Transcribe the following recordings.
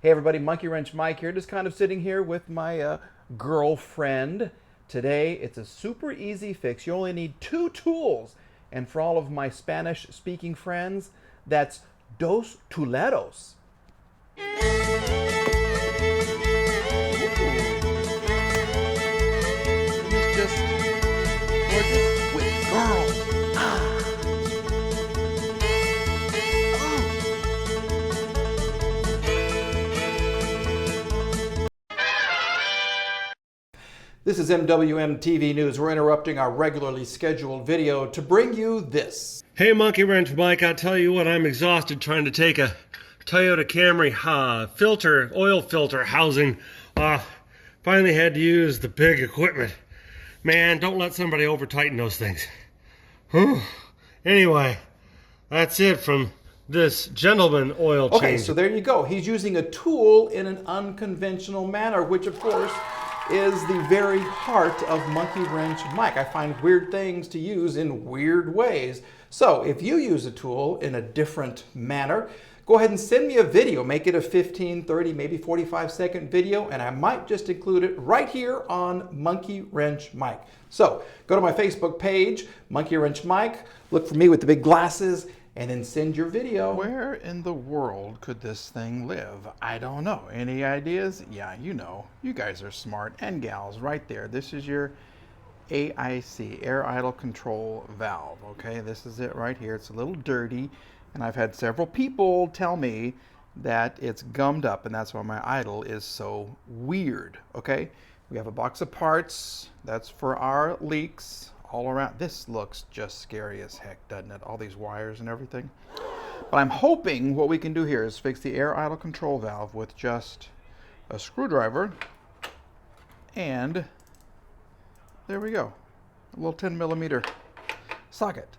Hey everybody, Monkey Wrench Mike here, just kind of sitting here with my girlfriend. Today it's a super easy fix. You only need two tools. And for all of my Spanish speaking friends, that's dos tuleros. It's just gorgeous with girls. This is MWM TV News. We're interrupting our regularly scheduled video to bring you this. Hey, Monkey Wrench Mike, I'll tell you what, I'm exhausted trying to take a Toyota Camry oil filter housing. Finally had to use the big equipment. Man, don't let somebody over tighten those things. Anyway, that's it from this gentleman oil change. Okay, so there you go. He's using a tool in an unconventional manner, which of course is the very heart of Monkey Wrench Mike. I find weird things to use in weird ways. So if you use a tool in a different manner, go ahead and send me a video. Make it a 15, 30, maybe 45-second video, and I might just include it right here on Monkey Wrench Mike. So go to my Facebook page, Monkey Wrench Mike, look for me with the big glasses, and then send your video. Where in the world could this thing live? I don't know. Any ideas? Yeah, you know. You guys are smart, and gals, right there. This is your AIC, Air Idle Control Valve, okay? This is it right here. It's a little dirty, and I've had several people tell me that it's gummed up, and that's why my idle is so weird, okay? We have a box of parts. That's for our leaks. All around. This looks just scary as heck, doesn't it? All these wires and everything. But I'm hoping what we can do here is fix the air idle control valve with just a screwdriver, and there we go, a little 10mm socket.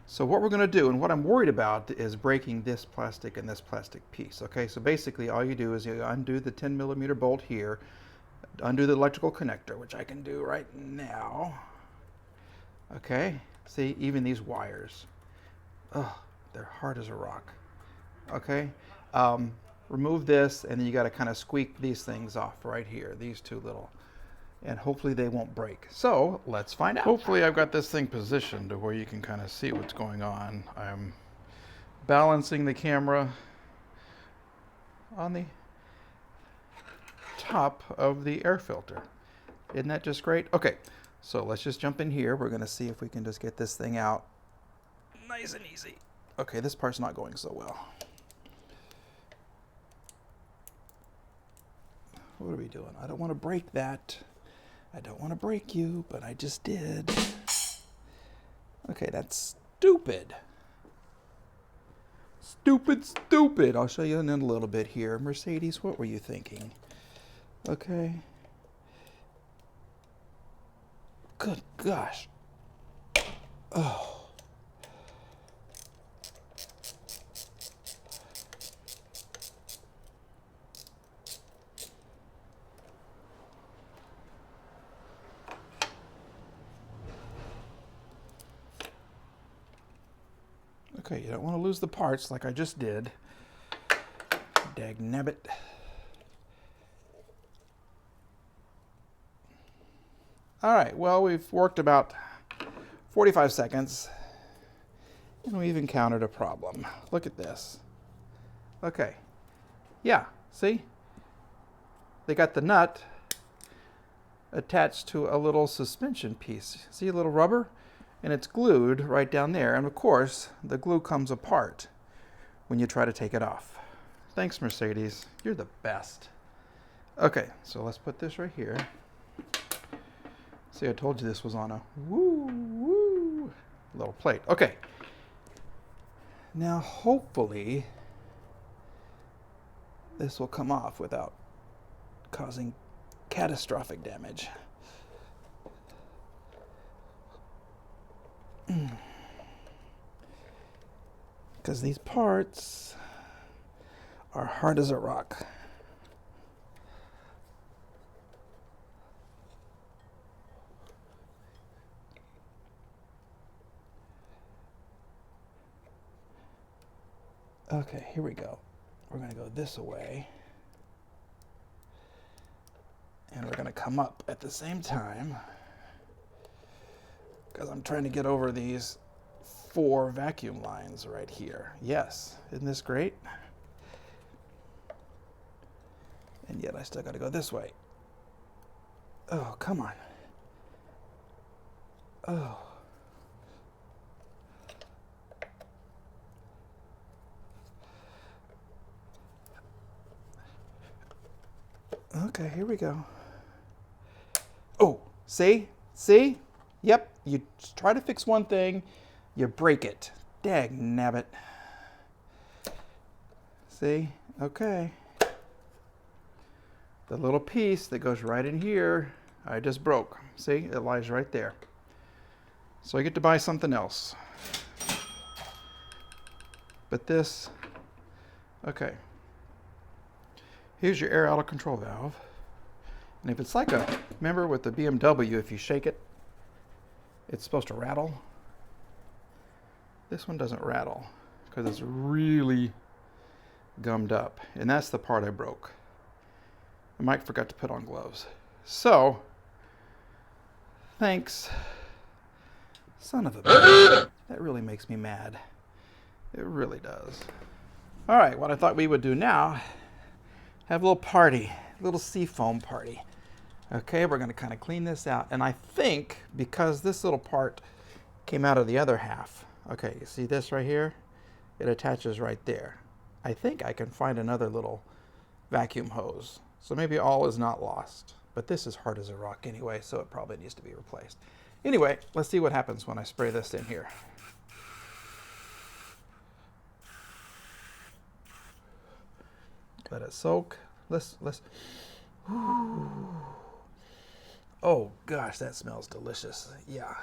So what we're going to do, and what I'm worried about, is breaking this plastic and this plastic piece. Okay, so basically all you do is you undo the 10mm bolt here, undo the electrical connector, which I can do right now. Okay, see, even these wires, oh, they're hard as a rock. Okay, remove this, and then you got to kind of squeak these things off right here, these two little, and hopefully they won't break. So let's find out. Hopefully I've got this thing positioned to where you can kind of see what's going on. I'm balancing the camera on the top of the air filter. Isn't that just great? Okay. So let's just jump in here. We're going to see if we can just get this thing out nice and easy. Okay, this part's not going so well. What are we doing? I don't want to break that. I don't want to break you, but I just did. Okay, that's stupid. Stupid, stupid. I'll show you in a little bit here. Mercedes, what were you thinking? Okay. Good gosh. Oh. Okay, you don't want to lose the parts like I just did. Dagnabbit. All right, well, we've worked about 45 seconds, and we've encountered a problem. Look at this. Okay, yeah, see? They got the nut attached to a little suspension piece. See a little rubber? And it's glued right down there, and of course, the glue comes apart when you try to take it off. Thanks, Mercedes. You're the best. Okay, so let's put this right here. See, I told you this was on a little plate. Okay. Now, hopefully, this will come off without causing catastrophic damage. Because these parts are hard as a rock. Okay, here we go. We're going to go this way. come up at the same time because I'm trying to get over these 4 vacuum lines right here. Yes, isn't this great? And yet I still got to go this way. Oh, come on. Oh. Okay, here we go. Oh, see? See? Yep, you try to fix one thing, you break it. Dag nabbit. See? Okay. The little piece that goes right in here, I just broke. See? It lies right there. So I get to buy something else. But this, okay. Here's your air out of control valve. And if it's like remember with the BMW, if you shake it, it's supposed to rattle. This one doesn't rattle because it's really gummed up. And that's the part I broke. Mike forgot to put on gloves. So, thanks. Son of a bitch. That really makes me mad. It really does. All right, what I thought we would do now, have a little party, a little seafoam party. Okay, we're going to kind of clean this out. And I think because this little part came out of the other half, okay, you see this right here? It attaches right there. I think I can find another little vacuum hose. So maybe all is not lost. But this is hard as a rock anyway, so it probably needs to be replaced. Anyway, let's see what happens when I spray this in here. Let it soak. Let's. Ooh. Oh gosh, that smells delicious. Yeah.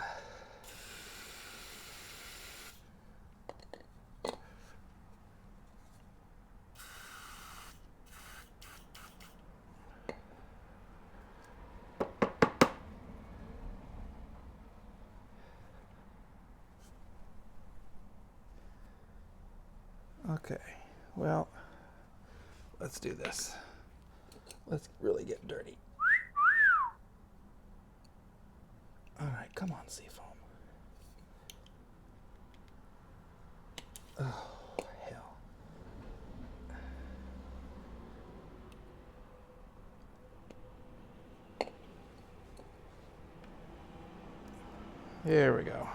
Okay, well, let's do this. Let's really get dirty. All right, come on, seafoam. Oh, hell. Here we go.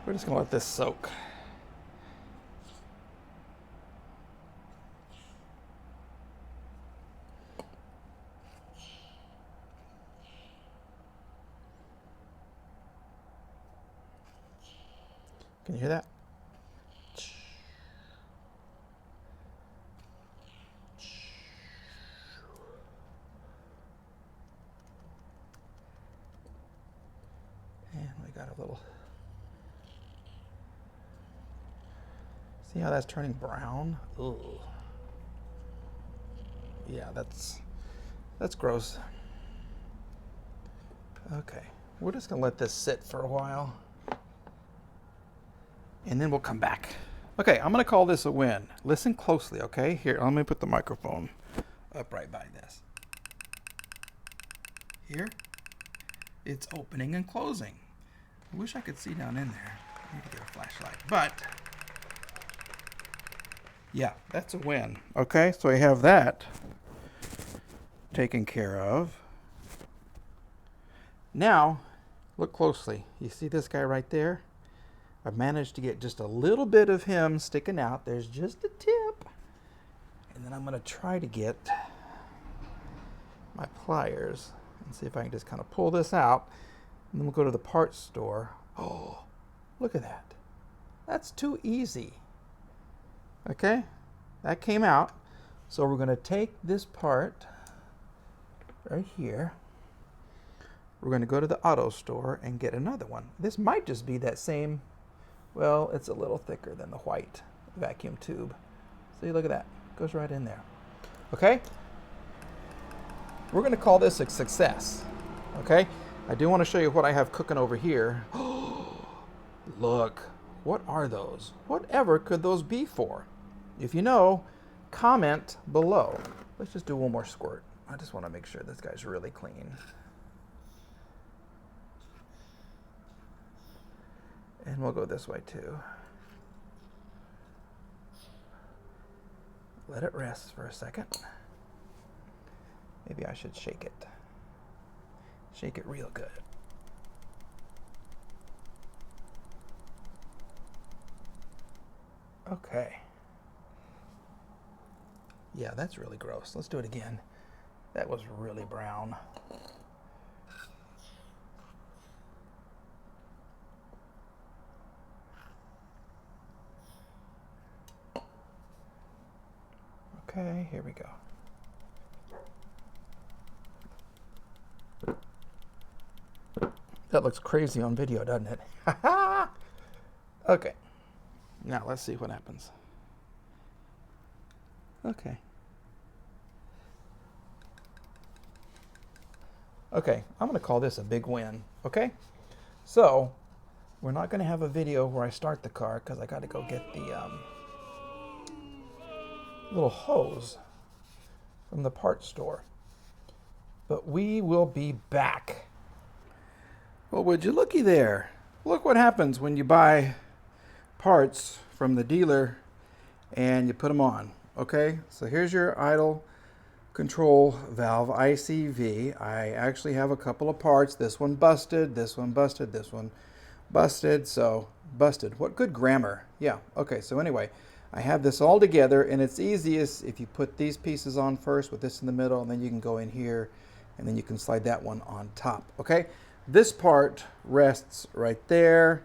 We're just going to let this soak. Can you hear that? And we got a little... See how that's turning brown? Ugh. Yeah, that's gross. Okay, we're just gonna let this sit for a while. And then we'll come back. Okay, I'm gonna call this a win. Listen closely, okay? Here, let me put the microphone up right by this. Here, it's opening and closing. I wish I could see down in there. I need to get a flashlight, but yeah, that's a win. Okay, so I have that taken care of. Now, look closely. You see this guy right there? I've managed to get just a little bit of him sticking out. There's just a tip. And then I'm going to try to get my pliers and see if I can just kind of pull this out. And then we'll go to the parts store. Oh, look at that. That's too easy. Okay, that came out. So we're going to take this part right here. We're going to go to the auto store and get another one. This might just be that same, well, it's a little thicker than the white vacuum tube. See, look at that. Goes right in there. Okay? We're going to call this a success. Okay? I do want to show you what I have cooking over here. Look, what are those? Whatever could those be for? If you know, comment below. Let's just do one more squirt. I just want to make sure this guy's really clean. And we'll go this way too. Let it rest for a second. Maybe I should shake it. Shake it real good. Okay. Yeah, that's really gross. Let's do it again. That was really brown. Okay, here we go. That looks crazy on video, doesn't it? Okay. Now let's see what happens. Okay. Okay, I'm going to call this a big win, okay? So, we're not going to have a video where I start the car because I got to go get the little hose from the parts store. But we will be back. Well, would you looky there? Look what happens when you buy parts from the dealer and you put them on, okay? So here's your idle control valve ICV. I actually have a couple of parts. This one busted, this one busted, this one busted. So busted. What good grammar. Yeah, okay, so anyway, I have this all together, and it's easiest if you put these pieces on first with this in the middle, and then you can go in here and then you can slide that one on top, okay? This part rests right there,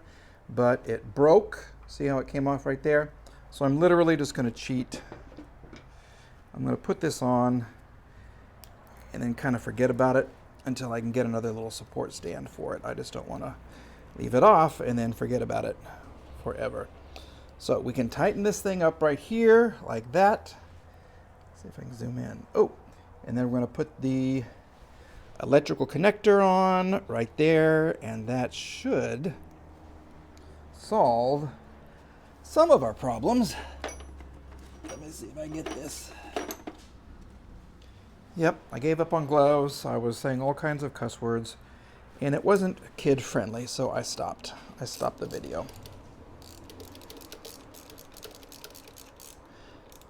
but it broke. See how it came off right there? So I'm literally just going to cheat. I'm going to put this on and then kind of forget about it until I can get another little support stand for it. I just don't want to leave it off and then forget about it forever. So we can tighten this thing up right here like that. Let's see if I can zoom in. Oh, and then we're going to put the electrical connector on right there, and that should solve some of our problems. Let me see if I get this. Yep, I gave up on gloves. I was saying all kinds of cuss words, and it wasn't kid friendly, so I stopped. I stopped the video.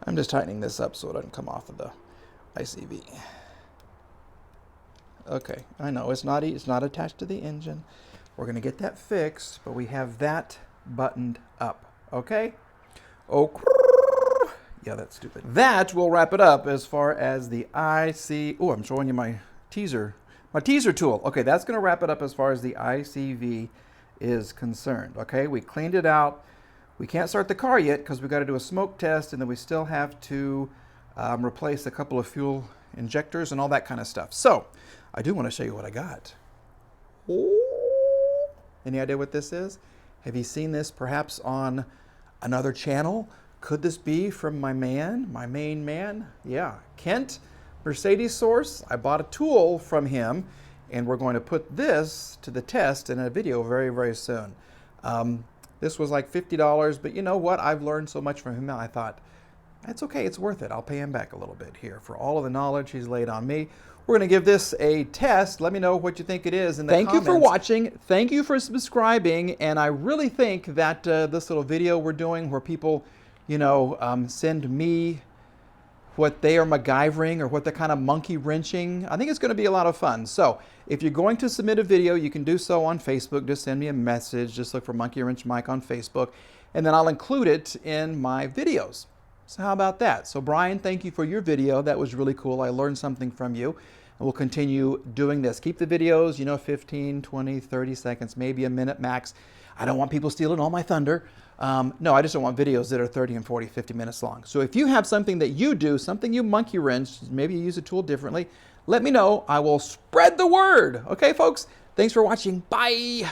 I'm just tightening this up so it doesn't come off of the ICV. Okay, I know it's not attached to the engine. We're gonna get that fixed, but we have that buttoned up, okay? Oh, yeah, that's stupid. That will wrap it up as far as the IC. Oh, I'm showing you my teaser tool. Okay, that's gonna wrap it up as far as the ICV is concerned, okay? We cleaned it out. We can't start the car yet because we got to do a smoke test, and then we still have to replace a couple of fuel injectors and all that kind of stuff. So, I do want to show you what I got. Oh. Any idea what this is? Have you seen this perhaps on another channel? Could this be from my main man? Yeah, Kent, Mercedes Source. I bought a tool from him, and we're going to put this to the test in a video very, very soon. This was like $50, but you know what? I've learned so much from him. I thought, that's okay, it's worth it. I'll pay him back a little bit here for all of the knowledge he's laid on me. We're going to give this a test. Let me know what you think it is in the comments. Thank you for watching. Thank you for subscribing. And I really think that this little video we're doing where people, you know, send me what they are MacGyvering or what they're kind of monkey wrenching, I think it's going to be a lot of fun. So if you're going to submit a video, you can do so on Facebook. Just send me a message. Just look for Monkey Wrench Mike on Facebook, and then I'll include it in my videos. So how about that? So Brian, thank you for your video. That was really cool. I learned something from you, and we'll continue doing this. Keep the videos, you know, 15, 20, 30 seconds, maybe a minute max. I don't want people stealing all my thunder. No, I just don't want videos that are 30 and 40, 50 minutes long. So if you have something that you do, something you monkey wrench, maybe you use a tool differently, let me know. I will spread the word. Okay, folks? Thanks for watching. Bye.